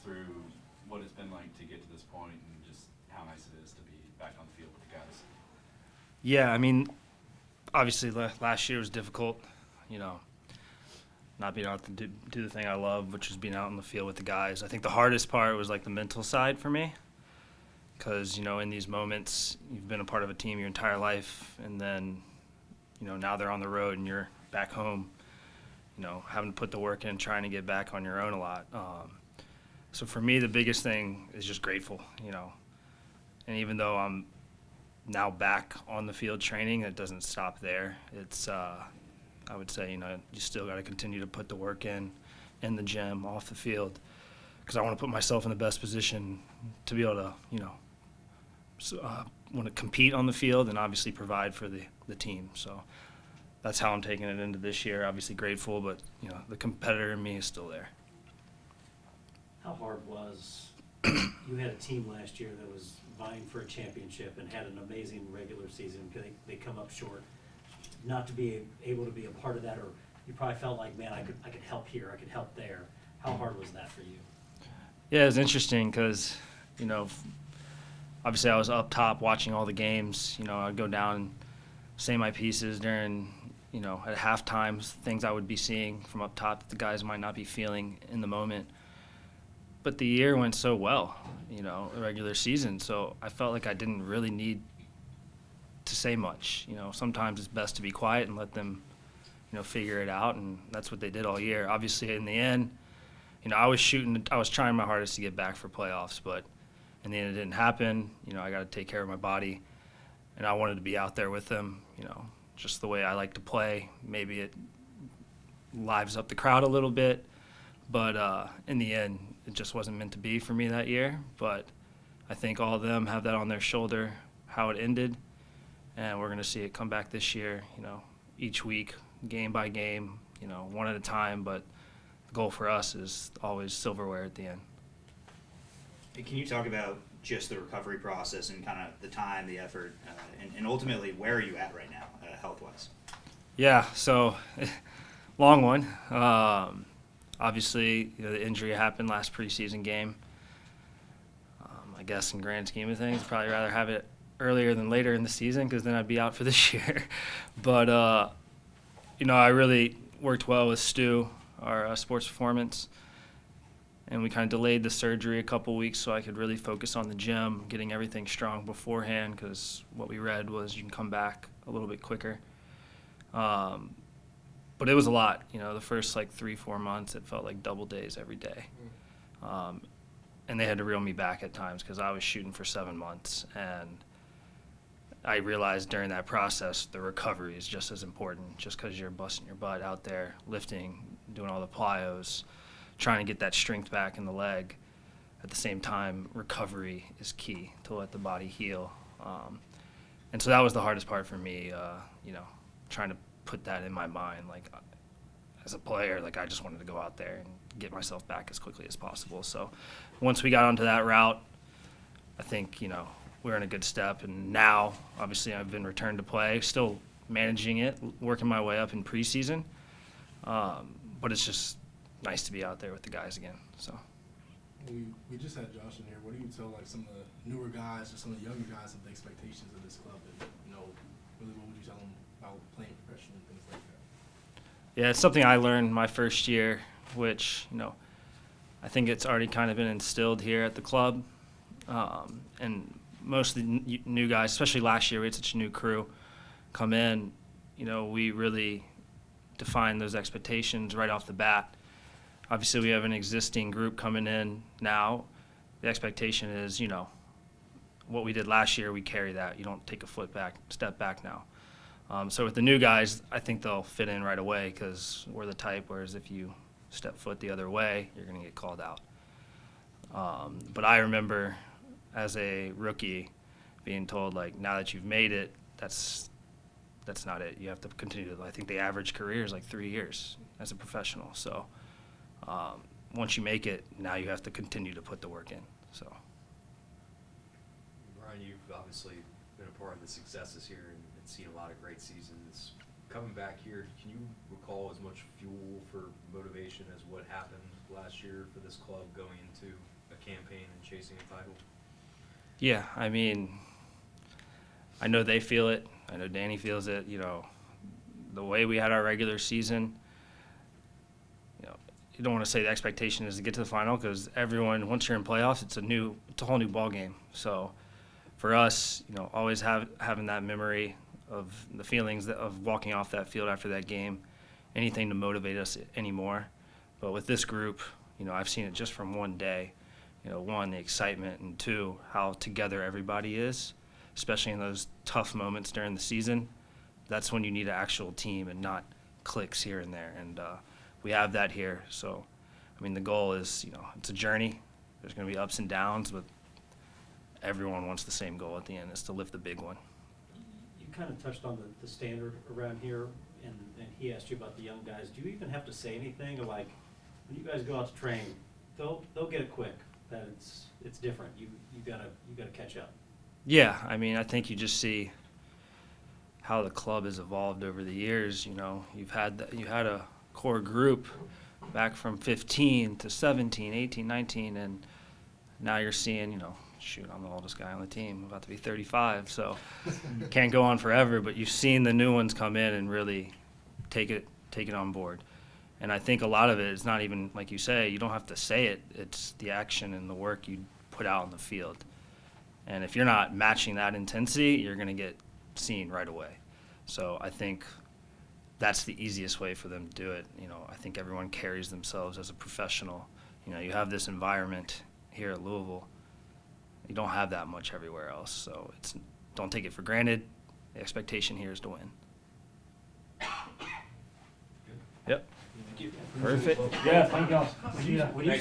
through what it's been like to get to this point and just how nice it is to be back on the field with the guys. Yeah, I mean, obviously last year was difficult, not being able to do the thing I love, which is being out in the field with the guys. I think the hardest part was like the mental side for me because, in these moments, you've been a part of a team your entire life, and then, now they're on the road and you're back home, having to put the work in, trying to get back on your own a lot. So for me, the biggest thing is just grateful, and even though I'm now back on the field training, it doesn't stop there. It's, I would say, you still got to continue to put the work in the gym, off the field, because I want to put myself in the best position to be able to, want to compete on the field and obviously provide for the team. So that's how I'm taking it into this year. Obviously grateful, but, the competitor in me is still there. How hard was you had a team last year that was vying for a championship and had an amazing regular season because they come up short. Not to be able to be a part of that, or you probably felt like, man, I could help here, I could help there. How hard was that for you? Yeah, it was interesting because, obviously I was up top watching all the games. I'd go down and say my pieces during, at halftime, things I would be seeing from up top that the guys might not be feeling in the moment. But the year went so well, the regular season, so I felt like I didn't really need to say much. Sometimes it's best to be quiet and let them, figure it out, and that's what they did all year. Obviously, in the end, I was trying my hardest to get back for playoffs, but in the end it didn't happen. I got to take care of my body, and I wanted to be out there with them, just the way I like to play. Maybe it lives up the crowd a little bit, but in the end, it just wasn't meant to be for me that year. But I think all of them have that on their shoulder, how it ended, and we're going to see it come back this year, each week, game by game, one at a time. But the goal for us is always silverware at the end. And can you talk about just the recovery process and kind of the time, the effort, and ultimately where are you at right now, health-wise? Yeah, so long one. Obviously, the injury happened last preseason game. I guess in grand scheme of things, I'd probably rather have it earlier than later in the season because then I'd be out for this year. But, I really worked well with Stu, our sports performance, and we kind of delayed the surgery a couple weeks so I could really focus on the gym, getting everything strong beforehand because what we read was you can come back a little bit quicker. But it was a lot, the first 3-4 months, it felt like double days every day. And they had to reel me back at times because I was shooting for 7 months. And I realized during that process, the recovery is just as important just because you're busting your butt out there, lifting, doing all the plyos, trying to get that strength back in the leg. At the same time, recovery is key to let the body heal. And so that was the hardest part for me, trying to put that in my mind, as a player, I just wanted to go out there and get myself back as quickly as possible. So once we got onto that route, I think, we're in a good step. And now, obviously, I've been returned to play, still managing it, working my way up in preseason. But it's just nice to be out there with the guys again. So we just had Josh in here. What do you tell some of the newer guys or some of the younger guys of the expectations of this club? And, really what would you tell them about playing professionally and things like that? Yeah, it's something I learned my first year, which, I think it's already kind of been instilled here at the club. And most of the new guys, especially last year, we had such a new crew come in, we really defined those expectations right off the bat. Obviously, we have an existing group coming in now. The expectation is, what we did last year, we carry that. You don't take a step back now. So with the new guys, I think they'll fit in right away because we're the type, whereas if you step foot the other way, you're going to get called out. But I remember as a rookie being told, now that you've made it, that's not it. You have to continue to, I think the average career is 3 years as a professional. So once you make it, now you have to continue to put the work in. So. Brian, you've obviously been a part of the successes here and seen a lot of great seasons. Coming back here, can you recall as much fuel for motivation as what happened last year for this club going into a campaign and chasing a title? Yeah, I mean, I know they feel it. I know Danny feels it. You know, the way we had our regular season, you know, you don't want to say the expectation is to get to the final because everyone, once you're in playoffs, it's a whole new ball game. So for us, you know, always having that memory of the feelings of walking off that field after that game, anything to motivate us anymore. But with this group, you know, I've seen it just from one day. You know, one, the excitement, and two, how together everybody is, especially in those tough moments during the season. That's when you need an actual team and not clicks here and there. And we have that here. So, I mean, the goal is, you know, it's a journey. There's going to be ups and downs, but everyone wants the same goal at the end, is to lift the big one. You kind of touched on the standard around here, and he asked you about the young guys. Do you even have to say anything, or like, when you guys go out to train, they'll get it quick, that it's different. You gotta catch up. Yeah, I mean, I think you just see how the club has evolved over the years. You know, you had a core group back from 15 to 17, 18, 19, and now you're seeing, you know, shoot, I'm the oldest guy on the team, I'm about to be 35, so can't go on forever, but you've seen the new ones come in and really take it on board. And I think a lot of it is not even, like you say, you don't have to say it, it's the action and the work you put out in the field. And if you're not matching that intensity, you're going to get seen right away. So I think that's the easiest way for them to do it. You know, I think everyone carries themselves as a professional. You know, you have this environment here at Louisville. You don't have that much everywhere else. So don't take it for granted. The expectation here is to win. Yep. Thank you. Perfect. Yeah, thank y'all. When you